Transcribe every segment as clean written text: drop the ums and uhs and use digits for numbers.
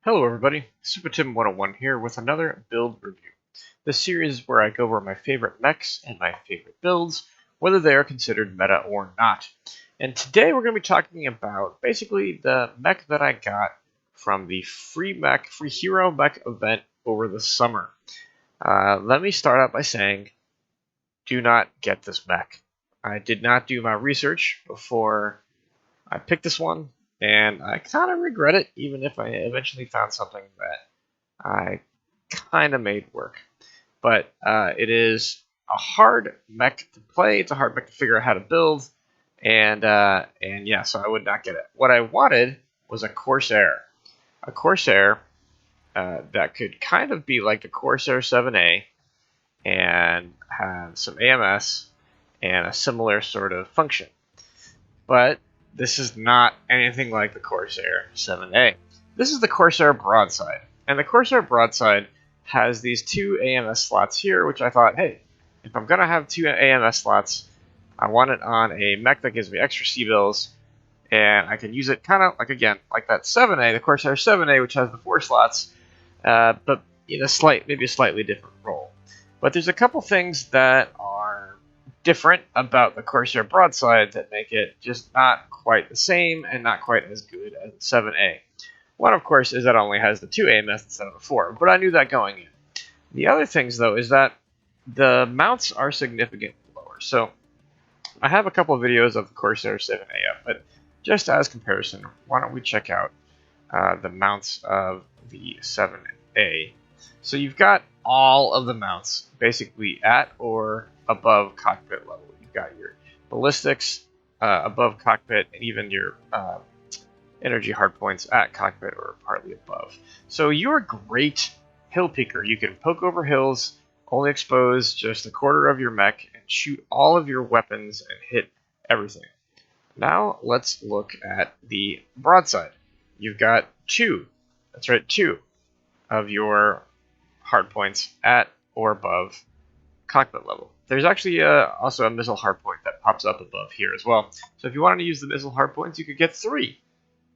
Hello everybody, Supatim 101 here with another build review. This series is where I go over my favorite mechs and my favorite builds, whether they are considered meta or not. And today we're going to be talking about basically the mech that I got from the free hero mech event over the summer. Let me start out by saying, do not get this mech. I did not do my research before I picked this one, and I kind of regret it, even if I eventually found something that I kind of made work. But it is a hard mech to play. It's a hard mech to figure out how to build, and yeah, so I would not get it. What I wanted was a Corsair that could kind of be like the Corsair 7A and have some AMS and a similar sort of function. But this is not anything like the Corsair 7A. This is the Corsair Broadside. And the Corsair Broadside has these two AMS slots here, which I thought, hey, if I'm going to have two AMS slots, I want it on a mech that gives me extra Cbills, and I can use it kind of like, again, like that 7A, the Corsair 7A, which has the 4 slots, but in maybe a slightly different role. But there's a couple things that are different about the Corsair Broadside that make it just not quite the same and not quite as good as the 7A. One, of course, is that it only has the 2 AMS instead of the 4, but I knew that going in. The other things, though, is that the mounts are significantly lower. So I have a couple of videos of the Corsair 7A up, but just as comparison, why don't we check out the mounts of the 7A. So you've got all of the mounts basically at or above cockpit level. You've got your ballistics above cockpit, and even your energy hardpoints at cockpit or partly above. So you're a great hill peeker. You can poke over hills, only expose just a quarter of your mech, and shoot all of your weapons and hit everything. Now let's look at the broadside. You've got two of your hardpoints at or above cockpit level. There's actually also a missile hardpoint that pops up above here as well. So if you wanted to use the missile hardpoints, you could get 3.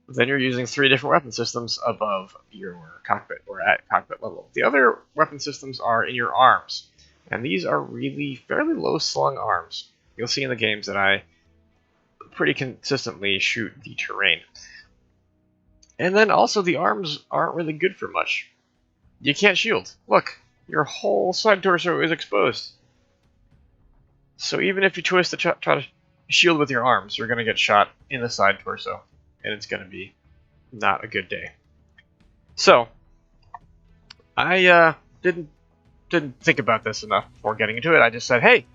Then you're using 3 different weapon systems above your cockpit or at cockpit level. The other weapon systems are in your arms, and these are really fairly low slung arms. You'll see in the games that I pretty consistently shoot the terrain. And then also the arms aren't really good for much. You can't shield. Look, your whole side torso is exposed. So even if you twist to try to shield with your arms, you're going to get shot in the side torso, and it's going to be not a good day. So I didn't think about this enough before getting into it. I just said, hey,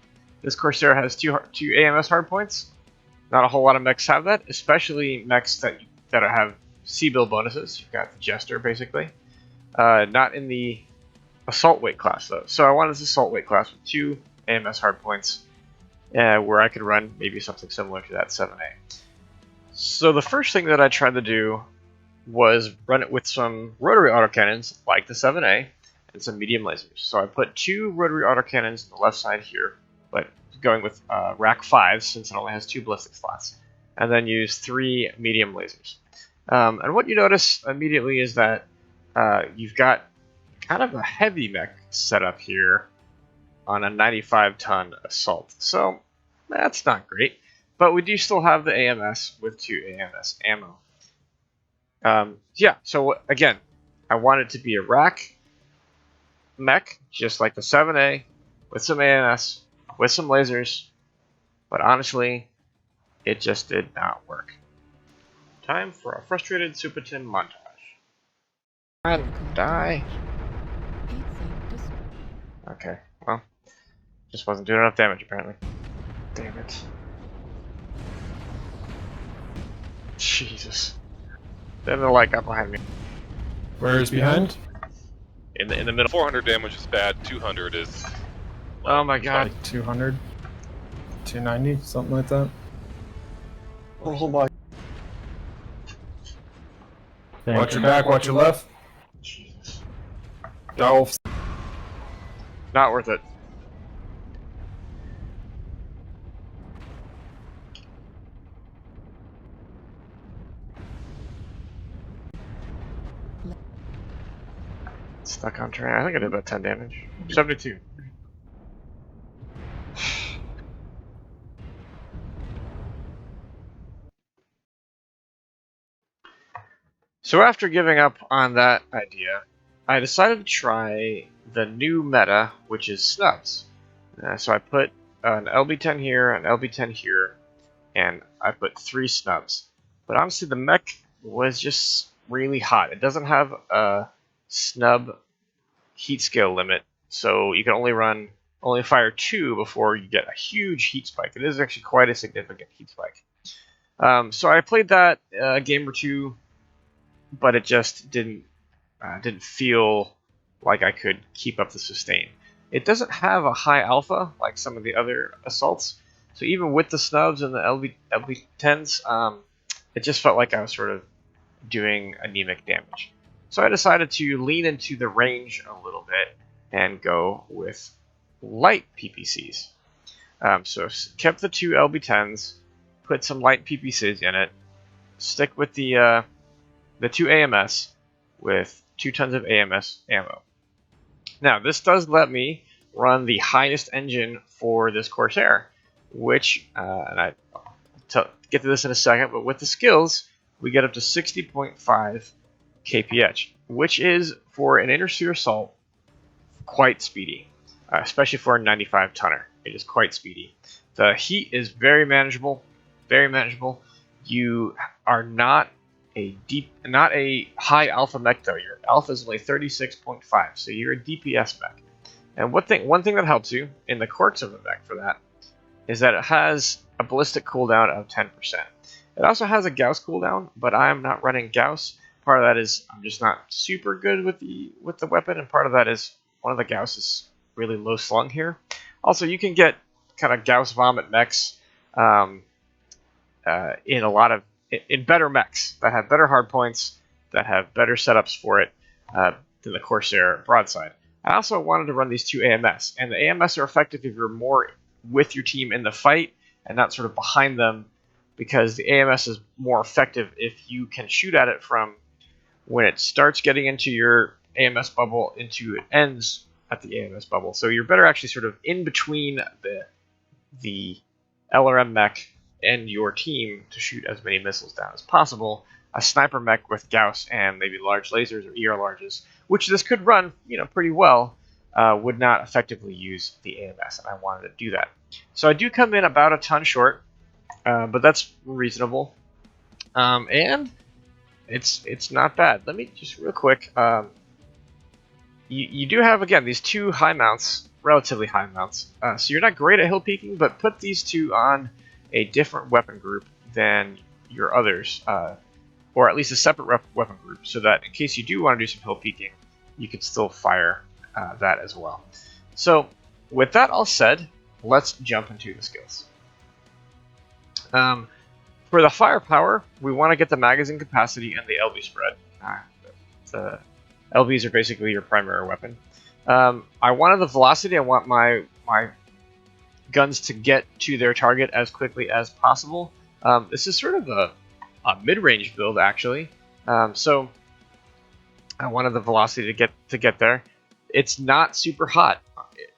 this Corsair has two AMS hardpoints. Not a whole lot of mechs have that, especially mechs that have Cbill bonuses. You've got the Jester, basically. Not in the assault weight class, though. So I wanted this assault weight class with 2 AMS hardpoints, where I could run maybe something similar to that 7A. So the first thing that I tried to do was run it with some rotary autocannons, like the 7A, and some medium lasers. So I put 2 rotary autocannons on the left side here, but going with rack 5 since it only has 2 ballistic slots, and then use 3 medium lasers. And what you notice immediately is that you've got kind of a heavy mech setup here on a 95-ton assault. So that's not great, but we do still have the AMS with 2 AMS ammo. Yeah, so again, I want it to be a rack mech, just like the 7A, with some AMS, with some lasers, but honestly, it just did not work. Time for a frustrated Supatim montage. Die. Okay, well, just wasn't doing enough damage apparently. Damn it. Jesus. Then the light got behind me. Where is behind? In the middle. 400 damage is bad, 200 is... Oh my god. Like 200? 290? Something like that? Oh my... Watch your back, watch your left. Jesus. Dolph. Not worth it. Stuck on terrain. I think I did about 10 damage. 72. So after giving up on that idea, I decided to try the new meta, which is Snubs. So I put an LB10 here, an LB10 here, and I put 3 Snubs. But honestly, the mech was just really hot. It doesn't have a snub heat scale limit, so you can only fire 2 before you get a huge heat spike. It is actually quite a significant heat spike. So I played that a game or two, but it just didn't feel like I could keep up the sustain. It doesn't have a high alpha like some of the other assaults, so even with the Snubs and the LB10s, it just felt like I was sort of doing anemic damage. So I decided to lean into the range a little bit and go with light PPCs. So kept the 2 LB10s, put some light PPCs in it, stick with the 2 AMS with 2 tons of AMS ammo. Now, this does let me run the highest engine for this Corsair, which, and I'll get to this in a second, but with the skills, we get up to 60.5 kph, which is, for an inner-sphere assault, quite speedy, especially for a 95 tonner. It is quite speedy. The heat is very manageable, very manageable. You are not a high alpha mech though. Your alpha is only 36.5, so you're a DPS mech. And one thing that helps you in the quirks of the mech for that is that it has a ballistic cooldown of 10%. It also has a Gauss cooldown, but I'm not running Gauss. Part of that is I'm just not super good with the weapon, and part of that is one of the Gauss is really low slung here. Also, you can get kind of Gauss vomit mechs in better mechs that have better hardpoints, that have better setups for it than the Corsair Broadside. I also wanted to run these 2 AMS, and the AMS are effective if you're more with your team in the fight and not sort of behind them, because the AMS is more effective if you can shoot at it from when it starts getting into your AMS bubble into it ends at the AMS bubble. So you're better actually sort of in between the LRM mech and your team to shoot as many missiles down as possible. A sniper mech with Gauss and maybe large lasers or ER larges, which this could run, pretty well, would not effectively use the AMS, and I wanted to do that. So I do come in about a ton short, but that's reasonable, and it's not bad. Let me just real quick. You do have, again, these 2 high mounts, relatively high mounts, so you're not great at hill peeking, but put these 2 on a different weapon group than your others, or at least a separate weapon group, so that in case you do want to do some hill peeking, you can still fire that as well. So with that all said, let's jump into the skills. For the firepower, we want to get the magazine capacity and the LB spread. The LBs are basically your primary weapon. I wanted the velocity. I want my guns to get to their target as quickly as possible. This is sort of a mid-range build, actually. So I wanted the velocity to get there. It's not super hot,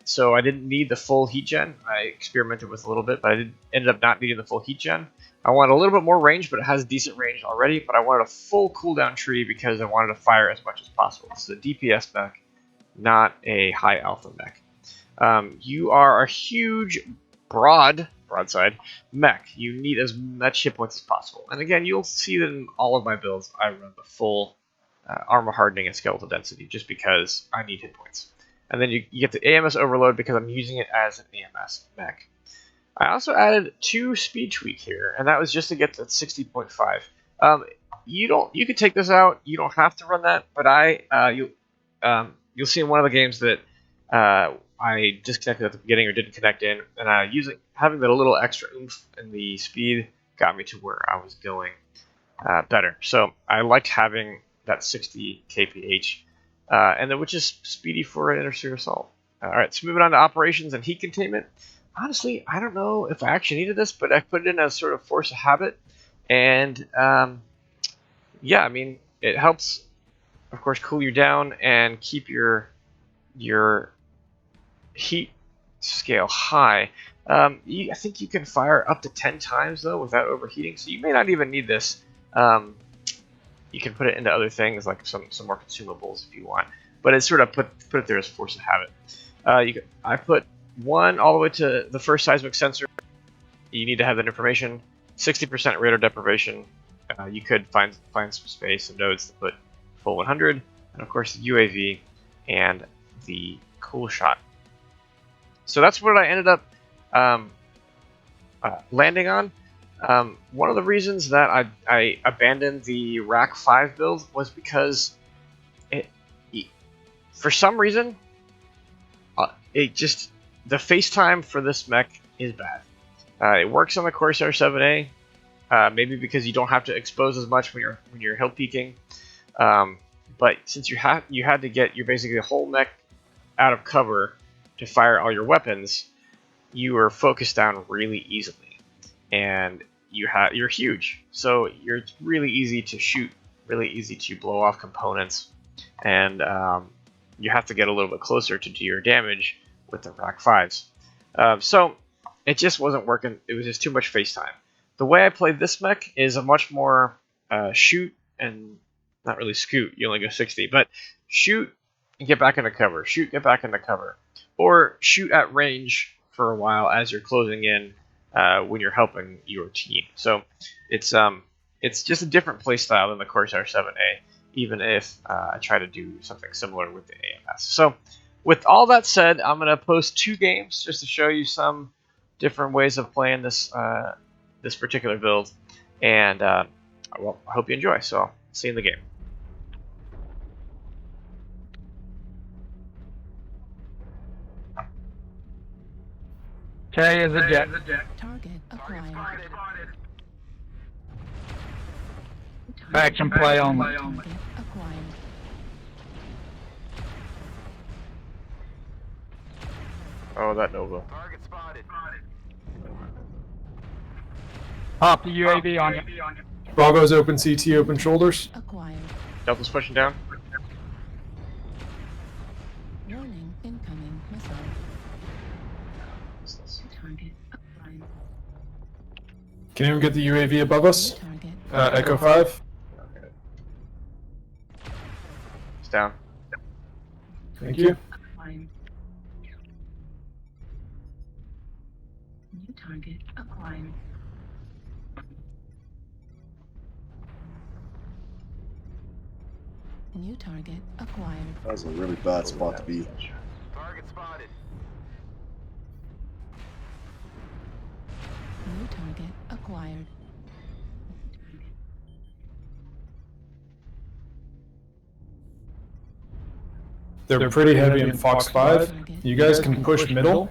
so I didn't need the full heat gen. I experimented with a little bit, but I ended up not needing the full heat gen. I wanted a little bit more range, but it has decent range already. But I wanted a full cooldown tree because I wanted to fire as much as possible. This is a DPS mech, not a high alpha mech. You are a huge broadside mech. You need as much hit points as possible. And again, you'll see that in all of my builds, I run the full armor hardening and skeletal density just because I need hit points. And then you get the AMS overload because I'm using it as an AMS mech. I also added 2 speed tweak here, and that was just to get to 60.5. You could take this out. You don't have to run that, but you'll see in one of the games that I disconnected at the beginning or didn't connect in, and having that a little extra oomph in the speed got me to where I was going better. So I liked having that 60 kph, and which is speedy for an inner-sphere assault. All right, so moving on to operations and heat containment. Honestly, I don't know if I actually needed this, but I put it in as sort of force of habit, and yeah, I mean, it helps of course, cool you down and keep your heat scale high. I think you can fire up to 10 times though without overheating, so you may not even need this. You can put it into other things like some more consumables if you want, but it's sort of put it there as force of habit. I put 1 all the way to the first seismic sensor. You need to have that information. 60% radar deprivation. You could find some space and nodes to put full 100, and of course the UAV and the cool shot. So that's what I ended up landing on. One of the reasons that I abandoned the Rack 5 build was because for some reason the FaceTime for this mech is bad. It works on the Corsair 7A, maybe because you don't have to expose as much when you're hill peaking. But since you had to get your basically the whole mech out of cover to fire all your weapons, you are focused down really easily, and you're huge, so you're really easy to shoot, really easy to blow off components, and you have to get a little bit closer to do your damage with the Rack 5s. So it just wasn't working. It was just too much FaceTime. The way I played this mech is a much more shoot and not really scoot. You only go 60, but shoot and get back into cover. Shoot, get back into cover, or shoot at range for a while as you're closing in when you're helping your team. So it's just a different play style than the Corsair 7A, even if I try to do something similar with the AMS. So with all that said, I'm going to post 2 games just to show you some different ways of playing this this particular build, and well, I hope you enjoy. So I'll see you in the game. K is a jet. Target acquired. Faction play only. Target acquired. Oh, that Nova. Pop the UAV on you. Bravo's open, CT open shoulders. Acquired. Delta's pushing down. Warning, incoming missile. Target acquired. Can anyone get the UAV above us? Target. Echo 5. Okay. It's down. Thank you. Acquired. New target acquired. New target acquired. That was a really bad spot to be. Target spotted. New target acquired. They're pretty heavy in Fox 5. You guys can push middle.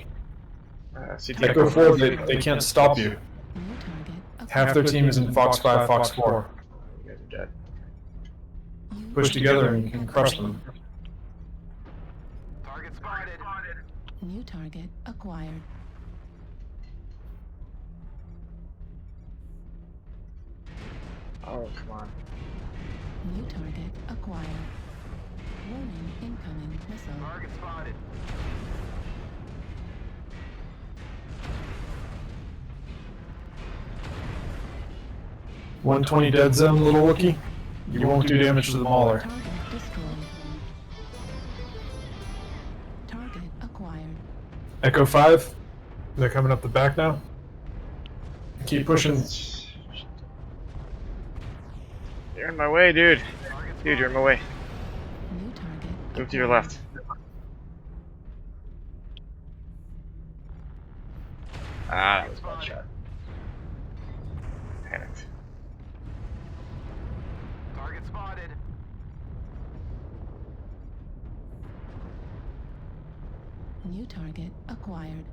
CT Echo 4, they can't stop you. New target acquired. Half their team is in Fox 5, Fox 4. You guys are dead. Push together and you can crush them. Target spotted. New target acquired. Oh, come on. New target acquired. Warning, incoming missile. Target spotted. $120 dead zone, little Wookie. You won't do damage to the mauler. Target destroyed. Target acquired. Echo 5. They're coming up the back now. Keep pushing. You're in my way, dude. Dude, you're in my way. New target. Move to your left. Ah, that was a bad shot. Panicked. Target spotted. New target acquired.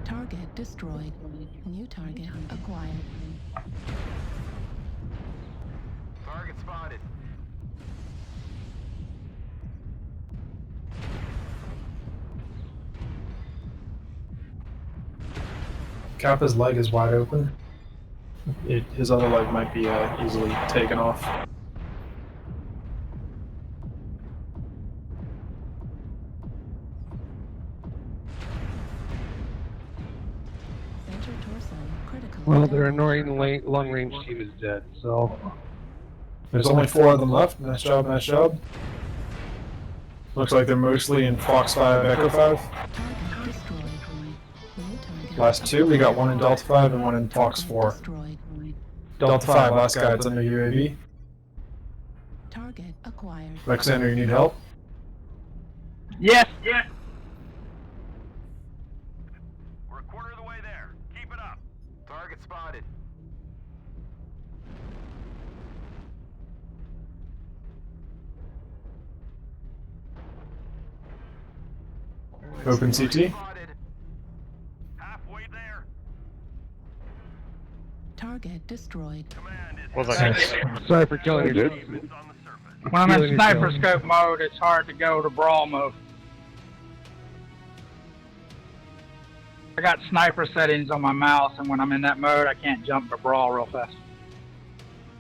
Target destroyed. New target acquired. Target spotted. Kappa's leg is wide open. His other leg might be easily taken off. Well, their annoying long-range team is dead, so... There's only 4 of them left. Nice job, nice job. Looks like they're mostly in Fox 5, Echo 5. Target destroyed. New target. Last 2, we got 1 in Delta 5 and 1 in Fox 4. Destroyed. Delta 5, last guy, it's under UAV. Target acquired. Alexander, you need help? Yes, yes. We're a quarter of the way there. Keep it up. Target spotted. Open CT. Spotted. Halfway there. Target destroyed. Command is What was that? Sorry for killing you, dude. on the surface. When I'm Feeling in it, sniper Joe. scope mode, it's hard to go to brawl mode. I got sniper settings on my mouse, and when I'm in that mode, I can't jump to brawl real fast.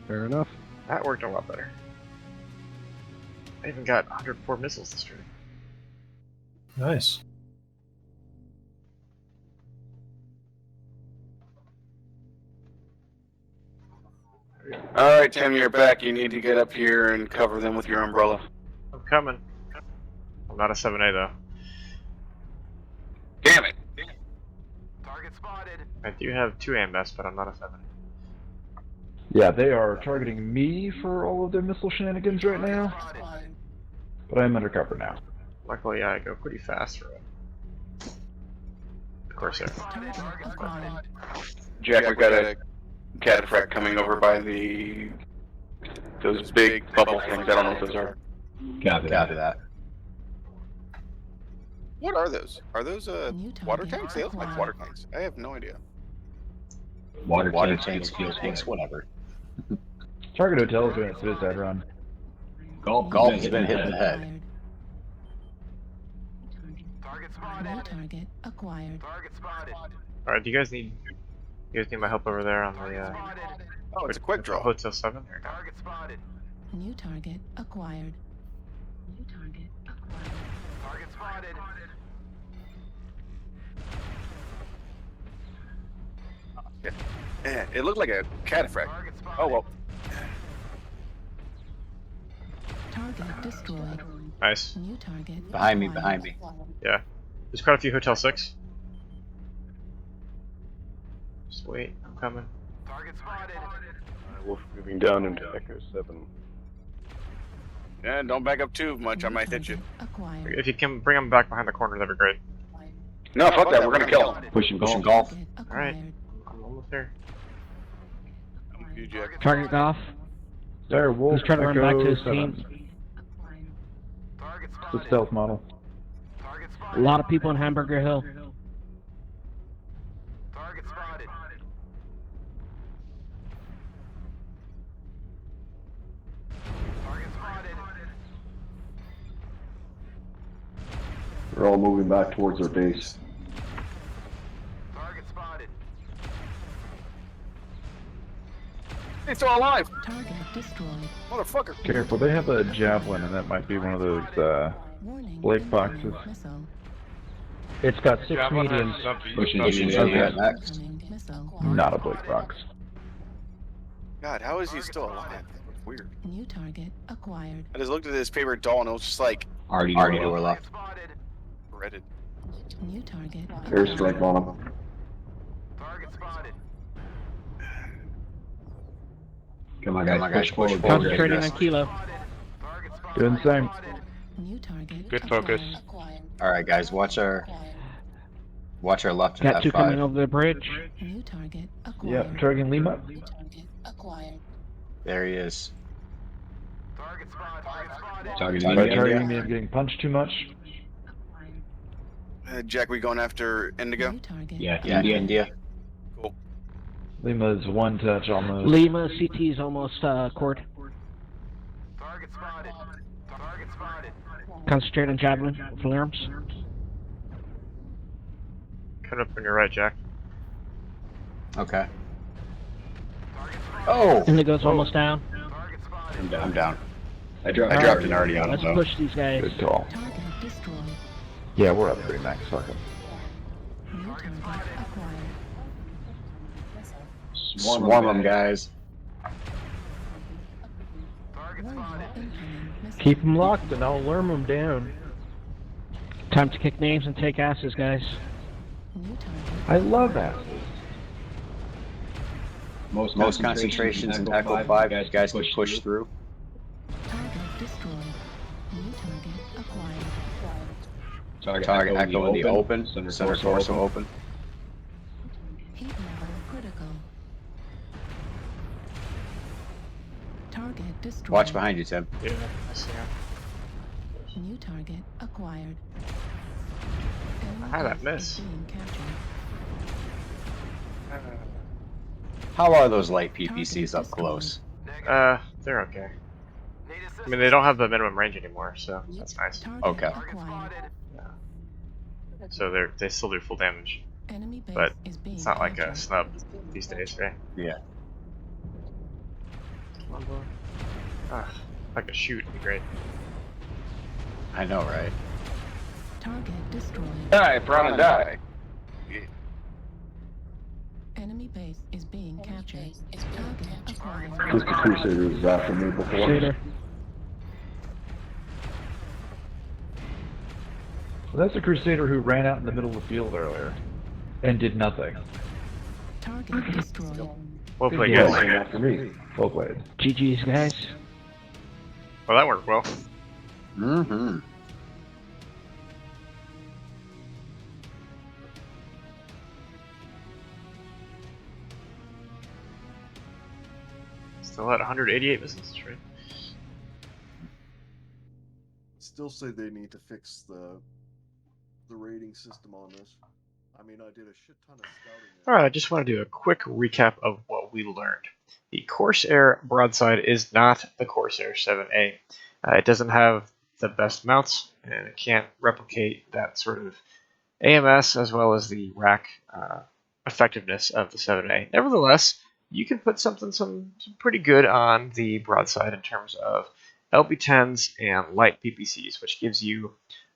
Fair enough. That worked a lot better. I even got 104 missiles this turn. Nice. Alright, Tim, you're back. You need to get up here and cover them with your umbrella. I'm coming. I'm not a 7A though. Damn it! Target spotted. I do have 2 AMS, but I'm not a 7A. Yeah, they are targeting me for all of their missile shenanigans right now, but I'm undercover now. Luckily, I go pretty fast for it. Of course, yeah. Target acquired. Jack, we got a cataphract coming over by those big bubble things. I don't know what those are. Copy that. What are those? Are those New water target tanks? They look like acquired. water tanks. I have no idea. Water tanks, fuel tanks, whatever. Target Hotel is doing its suicide run. Golf has been hit in the head. Target New spotted. target acquired. Target spotted. Alright, do you guys need my help over there on the Spotted. Oh, it's a quick draw. Hotel 7 or no? Target spotted. New target acquired. New target acquired. Target spotted. Yeah, it looked like a cataphract. Target spotted. Oh well. Target destroyed. Nice. New target Behind me, acquired. behind me. Yeah. There's quite a few Hotel 6. Just wait, I'm coming. Target spotted. Wolf moving down into Echo 7. Yeah, don't back up too much. I New might hit you. target Acquired. If you can bring them back behind the corner, that'd be great. No, fuck that. We're gonna kill him. Pushing golf. Target Alright. acquired. I'm almost there. You, Jack. Target golf. Dire Wolf, He's trying to run back to his Echo team. 7. Target It's spotted. a stealth model. Target A spotted. lot of people in Hamburger Hill. Target spotted. Target spotted. They're all moving back towards their base. Target spotted. He's still alive, Target destroyed. motherfucker. Careful, they have a javelin, and that might be one of those Warning. Blake boxes. Missile. It's got 6 mediums. Pushing Incoming next. missile. Not a Blake box. God, how is he still alive? That was weird. New target acquired. I just looked at his favorite doll and it was just like Already door left. Spotted. breaded. New target Airstrike on them. Target spotted. Come on, guys. Push forward. Concentrating on Kilo. Target spotted. Doing the same. New target Good focus. acquired. Alright, guys, watch our left and Got 2 coming F5. over the bridge. New target acquired. Yep, targeting Lima. New target acquired. There he is. Target spotted. Target spotted. Targeting By India. targeting me, I'm getting punched too much. Jack, we going after Indigo? New target Yeah, India. Cool. Lima's one touch almost. Lima CT's almost cored. Target spotted. Target spotted. Concentrate on javelin with alarms. Cut up on your right, Jack. Okay. Target spotted. Oh! Indigo's almost down. Target spotted. I'm down. I Alright. dropped an already on him Let's though. push these guys. Good call. target destroyed. Yeah, we're up 3 max. Fuck 'em. New target acquired. Swarm them, guys. Keep them locked and I'll worm them down. Time to kick names and take asses, guys. I love asses. Most concentrations in Echo 5, you guys can push through. Target destroyed. New target acquired. Target Echo in the open, center torso open. Heat level critical. Target destroyed. Watch behind you, Tim. Yeah, I see him. New target acquired. How did that miss? Being captured. How are those light PPCs up close? They're okay. I mean, they don't have the minimum range anymore, so that's nice. Target Okay. acquired. So they still do full damage, Enemy base but is being it's not like a captured. snub these days, right? Yeah. Ah, if I could shoot, it'd be great. I know, right? Target destroyed. Die, prawn and die. Enemy base is being captured. Target acquired. Just the Crusader was after me before. Crusader. Well, that's a Crusader who ran out in the middle of the field earlier and did nothing. Target destroyed. Well played, Yeah. guys. Came after me. Well played. GG's, guys. Well, that worked well. Mm-hmm. Still at 188 missiles, right? Still say they need to fix the rating system on this. I mean, I did a shit ton of scouting. Alright, I just want to do a quick recap of what we learned. The Corsair Broadside is not the Corsair 7A. It doesn't have the best mounts, and it can't replicate that sort of AMS as well as the rack effectiveness of the 7A. Nevertheless, you can put some pretty good on the Broadside in terms of LB10s and light PPCs, which gives you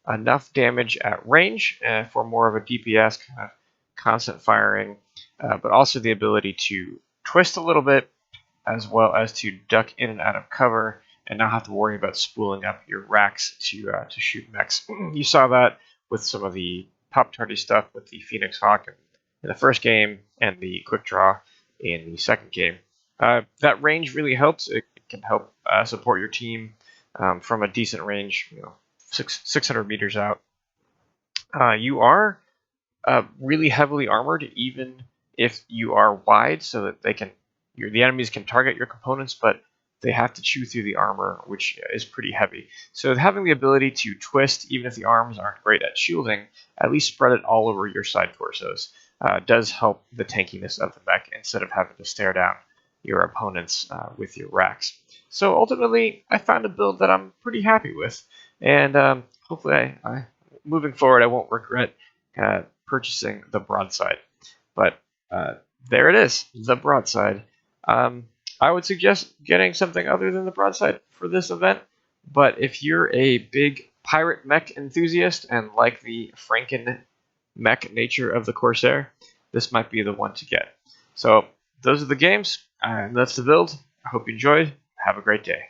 enough damage at range for more of a DPS kind of constant firing, but also the ability to twist a little bit as well as to duck in and out of cover and not have to worry about spooling up your racks to shoot mechs. You saw that with some of the pop tardy stuff with the Phoenix Hawk in the first game and the quick draw in the second game. That range really helps. It can help support your team from a decent range, 600 meters out. You are really heavily armored, even if you are wide, so that the enemies can target your components, but they have to chew through the armor, which is pretty heavy. So having the ability to twist, even if the arms aren't great at shielding, at least spread it all over your side torsos, does help the tankiness of the mech instead of having to stare down your opponents with your racks. So ultimately, I found a build that I'm pretty happy with, and hopefully, moving forward, I won't regret purchasing the Broadside. But there it is, the Broadside. I would suggest getting something other than the Broadside for this event, but if you're a big pirate mech enthusiast and like the Franken mech nature of the Corsair, this might be the one to get. So those are the games, and that's the build. I hope you enjoyed. Have a great day.